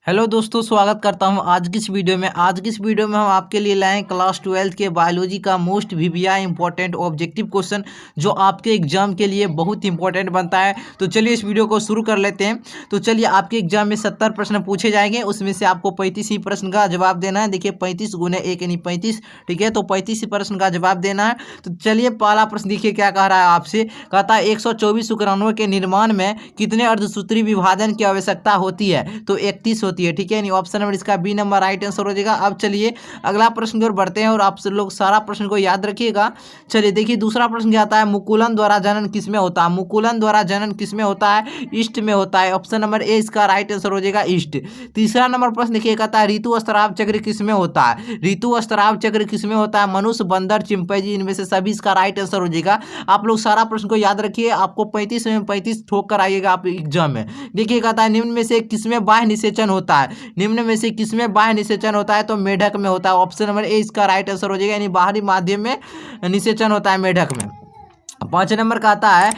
Hello दोस्तों, स्वागत करता हूं आज की इस वीडियो में। हम आपके लिए लाए हैं क्लास 12 के बायोलॉजी का most VVI important objective question, जो आपके एग्जाम के लिए बहुत इंपॉर्टेंट बनता है। तो चलिए इस वीडियो को शुरू कर लेते हैं। तो चलिए, आपके एग्जाम में 70 प्रश्न पूछे जाएंगे, उसमें से आपको 35 ही प्रश्न का जवाब देना है। देखिए 35 गुने 1 यानी 35, ठीक है। तो 35 ही प्रश्न का जवाब देना है। तो चलिए पहला प्रश्न देखिए क्या कह रहा है आपसे। कहता है 124 शुक्राणुओं के निर्माण में कितने अर्धसूत्री विभाजन की आवश्यकता होती है? तो 31 होती है, ठीक है। ऑप्शन नंबर इसका बी नंबर राइट आंसर हो जाएगा। अब चलिए अगला प्रश्न की ओर बढ़ते हैं और आप लोग सारा प्रश्न को याद रखिएगा। चलिए देखिए दूसरा प्रश्न क्या आता है। मुकुलन द्वारा जनन किसमें होता है? मुकुलन द्वारा जनन किसमें होता है? ईस्ट में होता है। ऑप्शन नंबर ए इसका राइट आंसर हो जाएगा, ईस्ट। तीसरा नंबर प्रश्न देखिए कहता है ऋतु स्राव चक्र किसमें होता है? ऋतु स्राव चक्र किसमें होता है? मनुष्य, बंदर, चिंपैंजी, इनमें से सभी इसका राइट आंसर हो जाएगा। आप लोग सारा प्रश्न को याद रखिए, आपको 35 में 35 ठोक कर आइएगा आप एग्जाम में। देखिए कहता है निम्न में से किसमें बाह्य निषेचन होता है? निम्न में से किसमें बाह्य निषेचन होता है? तो मेढक में होता है। ऑप्शन नंबर ए इसका राइट आंसर हो जाएगा, यानी बाहरी माध्यम में निषेचन होता है मेढक में। 5 नंबर का आता है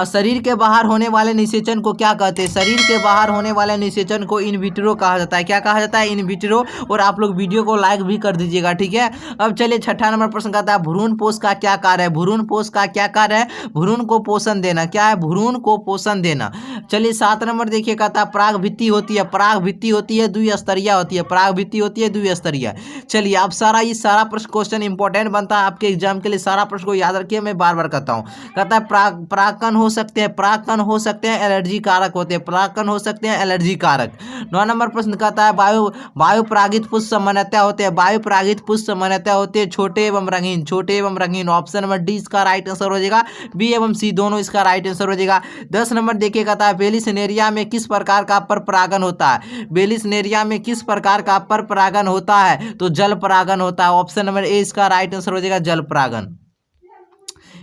शरीर के बाहर होने वाले निषेचन को क्या कहते हैं? शरीर के बाहर होने वाले निषेचन को इन विट्रो कहा जाता है। क्या कहा जाता है? In vitro. और आप लोग वीडियो को लाइक भी कर दीजिएगा, ठीक है। अब चलिए 6ठा नंबर प्रश्न का आता है भ्रूण पोष का क्या कार्य है? भ्रूण पोष का क्या कार्य है? भ्रूण को पोषण देना। क्या है? भ्रूण को पोषण देना। चलिए 7 नंबर देखिए कहता है पराग भित्ति होती है। पराग भित्ति होती है द्विस्तरीय होती है। पराग भित्ति होती है द्विस्तरीय। चलिए अब ये सारा प्रश्न क्वेश्चन इंपॉर्टेंट बनता है आपके एग्जाम के लिए। सारा प्रश्न को याद रखिए, मैं बार बार कहता हूँ। कहता है परागकण हो सकते हैं, परागकण हो सकते हैं एलर्जी कारक होते हैं, परागकण हो सकते हैं एलर्जी कारक। 9 नंबर प्रश्न कहता है वायु परागित पुष्प सामान्यतः होते हैं। वायु परागित पुष्प सामान्यतः होते हैं छोटे एवं रंगीन, छोटे एवं रंगीन। ऑप्शन नंबर डी इसका राइट आंसर हो जाएगा, बी एवं सी दोनों इसका राइट आंसर हो जाएगा। 10 नंबर देखिए कहता है बेलिसनेरिया में किस प्रकार का पर परागन होता है? बेलिसनेरिया में किस प्रकार का पर परागन होता है? तो जल परागन होता है। ऑप्शन नंबर ए इसका राइट आंसर हो जाएगा, जल परागन।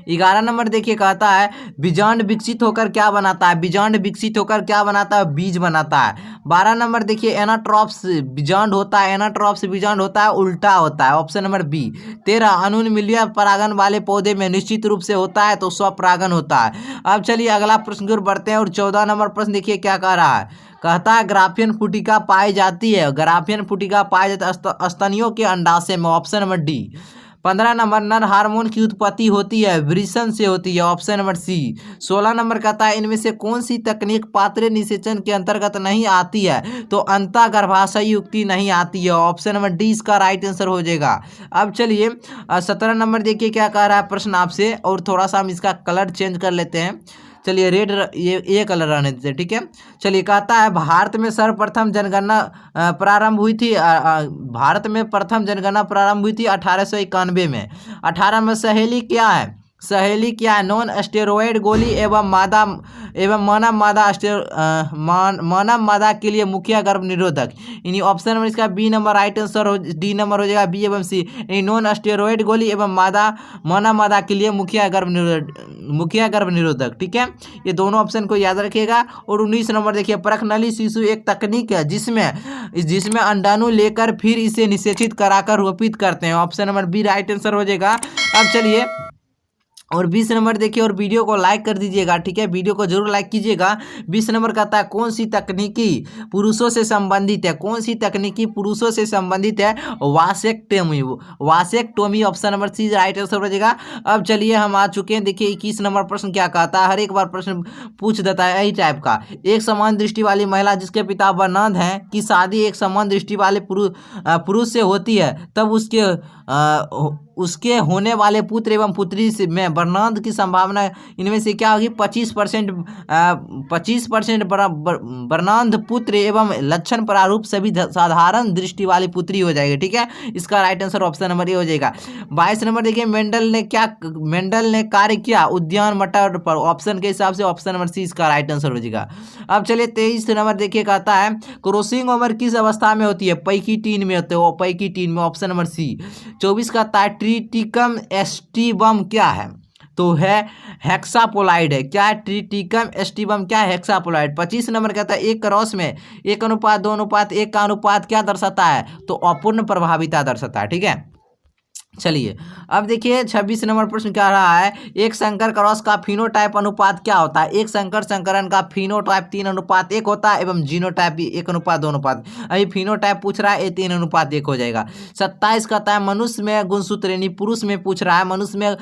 11 नंबर देखिए कहता है बीजांड विकसित होकर क्या बनाता है? बीजांड विकसित होकर क्या बनाता है? बीज बनाता है। 12 नंबर देखिए एनाट्रॉप्स बीजांड होता है, एनाट्रॉप्स बीजांड होता है उल्टा होता है। Option number B. 13 अनुन्मिलीय परागन वाले पौधे में निश्चित रूप से होता है, तो स्वपरागन होता है। अब चलिए अगला प्रश्न की ओर बढ़ते हैं और 14 नंबर प्रश्न देखिए क्या कह रहा है। कहता है ग्राफियन फुटिका पाई जाती है। ग्राफियन फुटिका पाई जाती है स्तनियों के अंडाशय में। Option number D. 15 नंबर नर हार्मोन की उत्पत्ति होती है वृषण से होती है। ऑप्शन नंबर सी। 16 नंबर कहता है इनमें से कौन सी तकनीक पात्रे निषेचन के अंतर्गत नहीं आती है? तो अंतः गर्भाशय युक्ति नहीं आती है। ऑप्शन नंबर डी इसका राइट आंसर हो जाएगा। अब चलिए 17 नंबर देखिए क्या कह रहा है प्रश्न आपसे, और थोड़ा सा हम इसका कलर चेंज कर लेते हैं। चलिए रेड ये कलर रहने देते, ठीक है। चलिए कहता है भारत में सर्वप्रथम जनगणना प्रारंभ हुई थी। भारत में प्रथम जनगणना प्रारंभ हुई थी 1891 में। 18 में सहेली क्या है? सहेली क्या है? नॉन स्टेरॉयड गोली एवं मानव मादा के लिए मुखिया गर्भ निरोधक। यानी ऑप्शन नंबर इसका बी नंबर राइट आंसर हो, डी नंबर हो जाएगा, बी एवं सी। यानी नॉन स्टेरॉयड गोली एवं मानव मादा के लिए मुखिया गर्भ निरोधक, ठीक है। ये दोनों ऑप्शन को याद रखिएगा। और 19 नंबर देखिए परखनली शिशु एक तकनीक है जिसमें अंडाणु लेकर फिर इसे निषेचित कराकर रोपित करते हैं। Option number B right answer हो जाएगा। अब चलिए और 20 नंबर देखिए, और वीडियो को लाइक कर दीजिएगा, ठीक है। वीडियो को जरूर लाइक कीजिएगा। 20 नंबर कहता है कौन सी तकनीकी पुरुषों से संबंधित है? कौन सी तकनीकी पुरुषों से संबंधित है? Vasectomy. Vasectomy option number C right answer हो जाएगा। अब चलिए हम आ चुके हैं। देखिए 21 नंबर प्रश्न क्या कहता है, हर एक बार प्रश्न पूछ देता है यही टाइप का। एक समान दृष्टि वाली महिला जिसके पिता वर्णांध हैं की शादी एक समान दृष्टि वाले पुरुष से होती है, तब उसके होने वाले पुत्र एवं पुत्री से में वर्णांध की संभावना इनमें से क्या होगी? 25% वर्णांध पुत्र एवं लक्षण प्रारूप सभी साधारण दृष्टि वाली पुत्री हो जाएगी, ठीक है। इसका राइट आंसर ऑप्शन नंबर ए हो जाएगा। 22 नंबर देखिए मेंडल ने कार्य किया उद्यान मटर पर। ऑप्शन के हिसाब से ऑप्शन नंबर सी इसका राइट आंसर हो जाएगा। अब चलिए 23 नंबर देखिए कहता है क्रॉसिंग ओवर किस अवस्था में होती है? पैकीटीन में होते हो, पैकीटीन में। ऑप्शन नंबर सी। 24 का ट्रिटिकम एस्टिबम क्या है? तो है हेक्सापोलाइड है। क्या है? ट्रिटिकम एस्टिबम क्या है? हेक्सापोलाइड। 25 नंबर कहता है एक क्रॉस में 1:2:1 का अनुपात क्या दर्शाता है? तो अपूर्ण प्रभाविता दर्शाता है, ठीक है। चलिए अब देखिए 26 नंबर प्रश्न क्या रहा है, एक संकर क्रॉस का फिनोटाइप अनुपात क्या होता है। एक संकर संकरण का फिनोटाइप 3:1 होता है एवं जीनोटाइप भी 1:2। अभी फिनोटाइप पूछ रहा है, ये 3:1 हो जाएगा। 27 कहता है मनुष्य में गुणसूत्र यानी पुरुष में पूछ रहा है, मनुष्य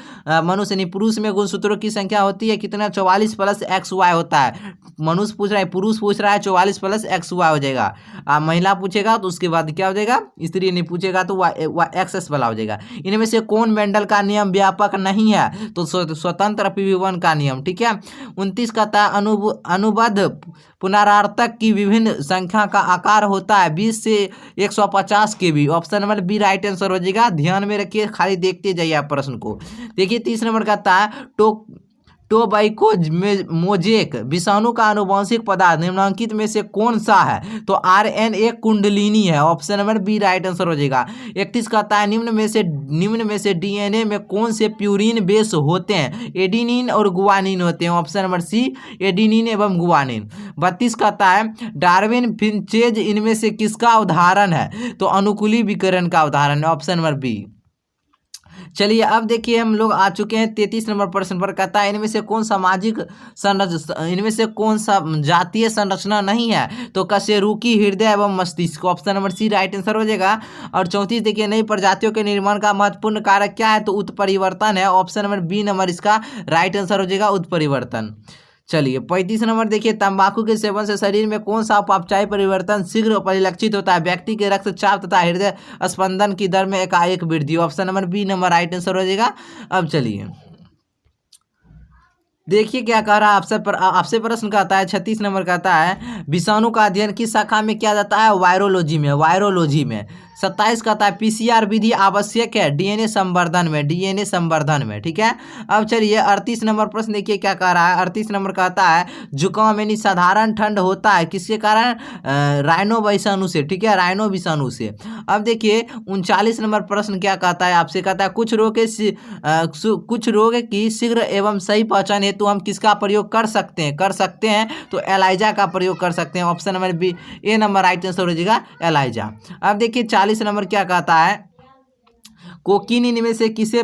यानी पुरुष में गुणसूत्रों की संख्या होती है कितना, 44 + XY होता है। मनुष्य पूछ रहा है, पुरुष पूछ रहा है, 44 + XY हो जाएगा। महिला पूछेगा तो उसके बाद क्या हो जाएगा, स्त्री नहीं पूछेगा तो XS वाला हो जाएगा। इनमें से कौन मेंडल का नियम व्यापक नहीं है, तो स्वतंत्र विभवन का नियम। ठीक है। 29 कहता है अनुबद्ध पुनरावर्तक की विभिन्न संख्या का आकार होता है 20 से 150 के भी। Option number B right answer हो जाएगा। ध्यान में रखिए, खाली देखते जाइए आप प्रश्न को। देखिए 30 नंबर कहता है टोबैकोमोजेक विषाणु का आनुवंशिक पदार्थ निम्नलिखित में से कौन सा है, तो RNA कुंडलिनी है। Option number B right answer हो जाएगा। 31 कहता है निम्न में से DNA में कौन से प्यूरिन बेस होते हैं, एडिनिन और गुआनिन होते हैं। ऑप्शन नंबर सी एडिनिन एवं गुआनिन। 32 कहता है डार्विन फिंचेज इनमें से किसका उदाहरण है, तो अनुकूली विकिरण का उदाहरण है। Option number B. चलिए अब देखिए हम लोग आ चुके हैं 33 नंबर प्रश्न पर। कहता है इनमें से कौन सा जातीय संरचना नहीं है, तो कशेरुकी हृदय एवं मस्तिष्क। Option number C right answer हो जाएगा। और 34 देखिए नई प्रजातियों के निर्माण का महत्वपूर्ण कारक क्या है, तो उत्परिवर्तन है। ऑप्शन नंबर बी नंबर इसका राइट आंसर हो जाएगा, उत्परिवर्तन। चलिए 35 नंबर देखिए तंबाकू के सेवन से शरीर में कौन सा उपापचयी परिवर्तन शीघ्र परिलक्षित होता है, व्यक्ति के रक्तचाप तथा हृदय स्पंदन की दर में एकाएक वृद्धि। Option number B number right answer हो जाएगा। अब चलिए देखिए क्या कह रहा है आपसे प्रश्न कहता है 36 नंबर कहता है विषाणु का अध्ययन किस शाखा में किया जाता है, वायरोलॉजी में। 27 कहता है PCR विधि आवश्यक है DNA संवर्धन में। ठीक है। अब चलिए 38 नंबर प्रश्न देखिए क्या कह रहा है। 38 नंबर कहता है जुकाम यानी साधारण ठंड होता है किसके कारण, राइनो विषाणु से। ठीक है, राइनो विषाणु से। अब देखिए 39 नंबर प्रश्न क्या कहता है आपसे, कहता है कुछ रोग की शीघ्र एवं सही पहचान हेतु हम किसका प्रयोग कर सकते हैं, तो एलाइजा का प्रयोग कर सकते हैं। ऑप्शन नंबर बी ए नंबर राइट आंसर हो जाएगा, एलाइजा। अब देखिए 40 नंबर क्या कहता है कोकिनिन में से किसे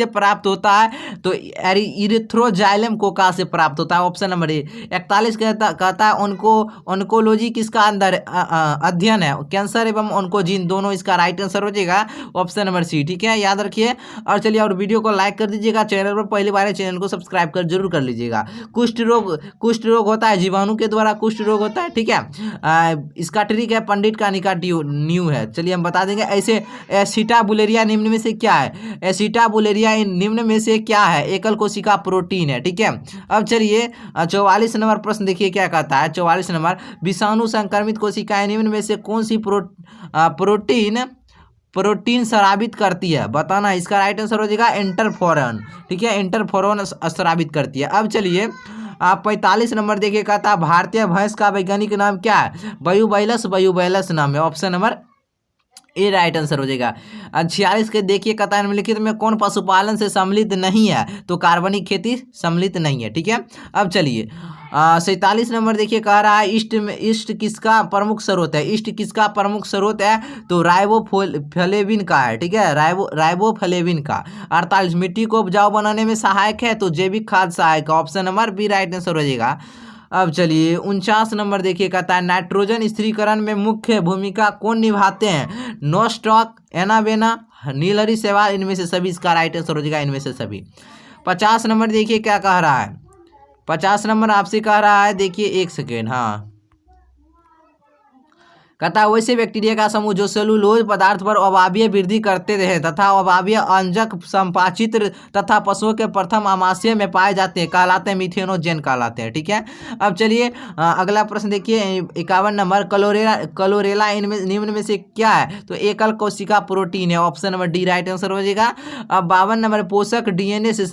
प्राप्त होता है, तो इरिथ्रोजाइलम कोका से प्राप्त होता है। ऑप्शन नंबर ए। 41 कहता है ऑन्कोलॉजी किसका अध्ययन है, कैंसर एवं ऑन्कोजीन दोनों, इसका राइट आंसर हो जाएगा ऑप्शन नंबर सी। ठीक है, याद रखिए। और चलिए और वीडियो को लाइक कर दीजिएगा, चैनल पर पहली बार है चैनल को सब्सक्राइब कर जरूर कर लीजिएगा। कुष्ठ रोग होता है जीवाणु के द्वारा कुष्ठ रोग होता है। ठीक है, इसका ट्रिक है पंडित का निका न्यू है। चलिए हम बता देंगे। ऐसे एसिटाबुलेरिया निम्न में से क्या है, एसिटाबुलेरिया निम्न में से क्या है, एकल कोशिका प्रोटीन है। ठीक है। अब चलिए 44 नंबर प्रश्न देखिए क्या कहता है। 44 नंबर विषाणु संक्रमित कोशिकाएं निम्न में से कौन सी प्रोटीन स्रावित करती है, बताना। इसका राइट आंसर हो जाएगा इंटरफेरॉन। ठीक है, इंटरफेरॉन स्रावित करती है। अब चलिए आप 45 नंबर देखिए कहता है भारतीय भैंस का वैज्ञानिक नाम क्या है, बायुबैलस नाम है। ऑप्शन नंबर ए राइट आंसर हो जाएगा। 46 के देखिए कहता है निम्नलिखित में कौन पशुपालन से सम्मिलित नहीं है, तो कार्बनिक खेती सम्मिलित नहीं है। ठीक है। अब चलिए 47 नंबर देखिए कह रहा है ईस्ट किसका प्रमुख स्रोत है, तो राइबोफ्लेविन का है। ठीक है, राइबोफ्लेविन का। 48 मिट्टी को उपजाऊ बनाने में सहायक है, तो जैविक खाद सहायक। Option number B right answer हो जाएगा। अब चलिए 49 नंबर देखिए कहता है नाइट्रोजन स्थिरीकरण में मुख्य भूमिका कौन निभाते हैं, नोस्टॉक, एनाबेना, नीलहरी शैवाल, इनमें से सभी, इसका राइट आंसर हो जाएगा इनमें से सभी। 50 नंबर देखिए क्या कह रहा है। 50 नंबर आपसे कह रहा है, देखिए एक सेकेंड, हाँ कहता है वैसे बैक्टीरिया का समूह जो सेलुलोज पदार्थ पर अवायवीय वृद्धि करते रहे तथा अवायवीय अंजक संपाचित तथा पशुओं के प्रथम आमाशय में पाए जाते हैं कहलाते हैं मिथेनोजेन कहलाते हैं। ठीक है। अब चलिए अगला प्रश्न देखिए 51 नंबर क्लोरेला इनमें निम्न में से क्या है, तो एकल कोशिका प्रोटीन है। Option number D right answer हो जाएगा। अब 52 नंबर पोषक DNA से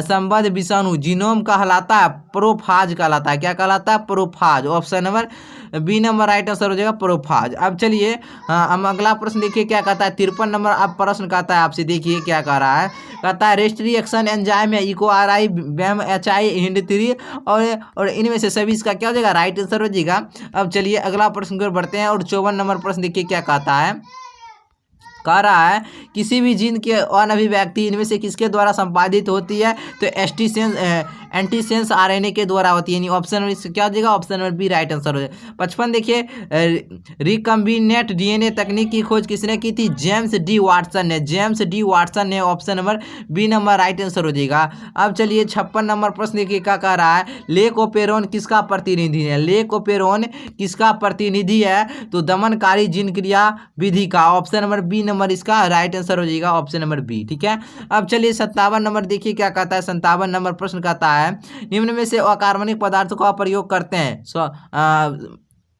संबद्ध विषाणु जीनोम कहलाता है, प्रोफाज कहलाता है। क्या कहलाता है, prophase. Option number B number right answer हो जाएगा, प्रोफाज। अब चलिए हम अगला प्रश्न देखिए क्या कहता है। 53 नंबर अब प्रश्न कहता है आपसे, देखिए क्या कह रहा है। कहता है रेस्ट रिएक्शन एंजाइम है EcoRI BAM HI HIND3 और इनमें से सभी, इसका क्या हो जाएगा, राइट आंसर हो जाएगा। अब चलिए अगला प्रश्न की ओर बढ़ते हैं और 54 नंबर प्रश्न देखिए क्या कहता है। कह रहा है किसी भी जीन के अनभिव्यक्ति इनमें से किसके द्वारा संपादित होती है, तो एंटीसेंस आरएनए के द्वारा होती है, यानी ऑप्शन नंबर क्या हो जाएगा, option number B right answer हो जाएगा। 55 देखिए रिकम्बिनेंट डीएनए तकनीक की खोज किसने की थी, जेम्स डी वाटसन ने, जेम्स डी वाटसन ने, option number B number right answer हो जाएगा। अब चलिए 56 नंबर प्रश्न देखिए क्या कह रहा है, लेकोपेरोन किसका प्रतिनिधि है, लेकोपेरोन किसका प्रतिनिधि है, तो दमनकारी जीन क्रिया विधि का, ऑप्शन नंबर बी नंबर इसका राइट आंसर हो जाएगा, ऑप्शन नंबर बी। ठीक है, अब चलिए 57 नंबर देखिए क्या कहता है, 57 नंबर प्रश्न कहता है निम्न में से अकार्बनिक पदार्थों का प्रयोग करते हैं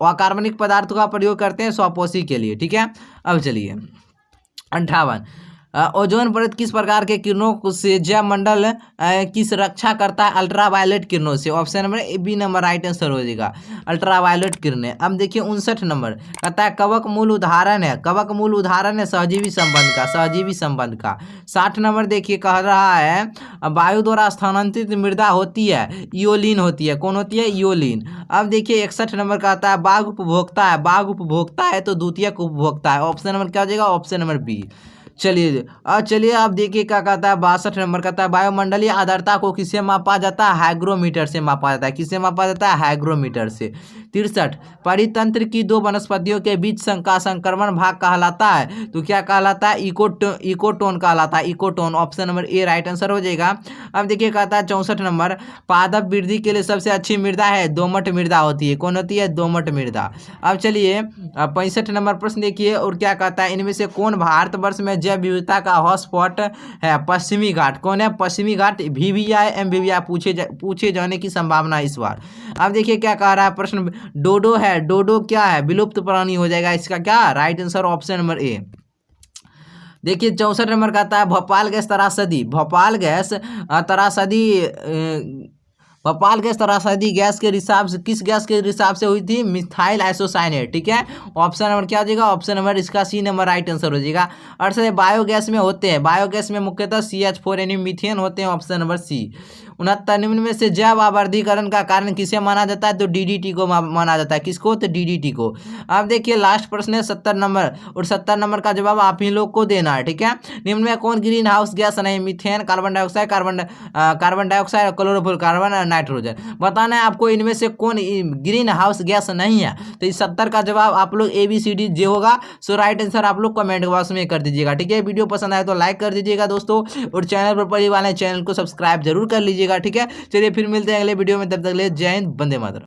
अकार्बनिक पदार्थों का प्रयोग करते हैं स्वपोषी के लिए। ठीक है, अब चलिए 58 ओजोन परत किस प्रकार के किरणों से जैव मंडल की रक्षा करता है, अल्ट्रावायलेट किरणों से, option number A B number right answer हो जाएगा, अल्ट्रावायलेट किरणें। अब देखिए 59 नंबर कहता है कवक मूल उदाहरण है, कवक मूल उदाहरण है सहजीवी संबंध का, सहजीवी संबंध का। 60 नंबर देखिए कह रहा है वायु द्वारा स्थानांतरित मृदा होती है, इओलिन होती है, कौन होती है, इओलिन। अब देखिए 61 नंबर कहता है बाघ उपभोक्ता है, बाघ उपभोक्ता है तो द्वितीयक उपभोक्ता है, ऑप्शन नंबर क्या हो जाएगा, ऑप्शन नंबर बी। चलिए आप देखिए क्या कहता है 62 नंबर कहता है वायुमंडलीय आर्द्रता को किससे मापा जाता है, हाइग्रोमीटर से मापा जाता है, किससे मापा जाता है, हाइग्रोमीटर से। 63 परितंत्र की दो वनस्पतियों के बीच का संक्रमण भाग कहलाता है, तो क्या कहलाता है, इकोटोन कहलाता है, इकोटोन, ऑप्शन नंबर ए राइट आंसर हो जाएगा। अब देखिए कहता है 64 नंबर पादप वृद्धि के लिए सबसे अच्छी मृदा है, दोमट मृदा होती है, कौन होती है, दोमट मृदा। अब चलिए 65 नंबर प्रश्न देखिए और क्या कहता है इनमें से कौन भारतवर्ष में जैव विविधता का हॉटस्पॉट है, पश्चिमी घाट, कौन है, पश्चिमी घाट, वीवीआई एमवीवीआई पूछे जाने की संभावना इस बार। अब देखिए क्या कह रहा है प्रश्न, डोडो है, डोडो क्या है, विलुप्त प्राणी हो जाएगा, इसका क्या राइट आंसर ऑप्शन नंबर ए। देखिए 64 नंबर कहता है भोपाल गैस त्रासदी, भोपाल गैस त्रासदी भोपाल गैस त्रासदी गैस के रिसाव से किस गैस के रिसाव से हुई थी, मिथाइल आइसोसाइनेट। ठीक है, ऑप्शन नंबर क्या हो जाएगा, ऑप्शन नंबर इसका सी नंबर राइट आंसर हो जाएगा। अर्थात बायोगैस में होते हैं, बायोगैस में मुख्यतः CH4 यानी मीथेन होते हैं, ऑप्शन नंबर सी। 69 निम्न में से जैव आवर्धीकरण का कारण किसे माना जाता है, तो DDT को माना जाता है, किसको, तो DDT को। अब देखिए लास्ट प्रश्न है 70 नंबर और 70 नंबर का जवाब आप ही लोग को देना है। ठीक है, निम्न में कौन ग्रीन हाउस गैस नहीं, methane, carbon dioxide, carbon dioxide, chlorofluorocarbon, nitrogen. बताना है आपको इनमें से कौन ग्रीन हाउस गैस नहीं है, तो इस 70 का जवाब आप लोग ABCD जे होगा, सो राइट आंसर आप लोग कमेंट बॉक्स में कर दीजिएगा। ठीक है, वीडियो पसंद आए तो लाइक कर दीजिएगा दोस्तों, और चैनल पर पहली बार चैनल को सब्सक्राइब जरूर कर लीजिएगा। ठीक है, चलिए फिर मिलते हैं अगले वीडियो में, तब तक के लिए जय हिंद, वंदे मातरम।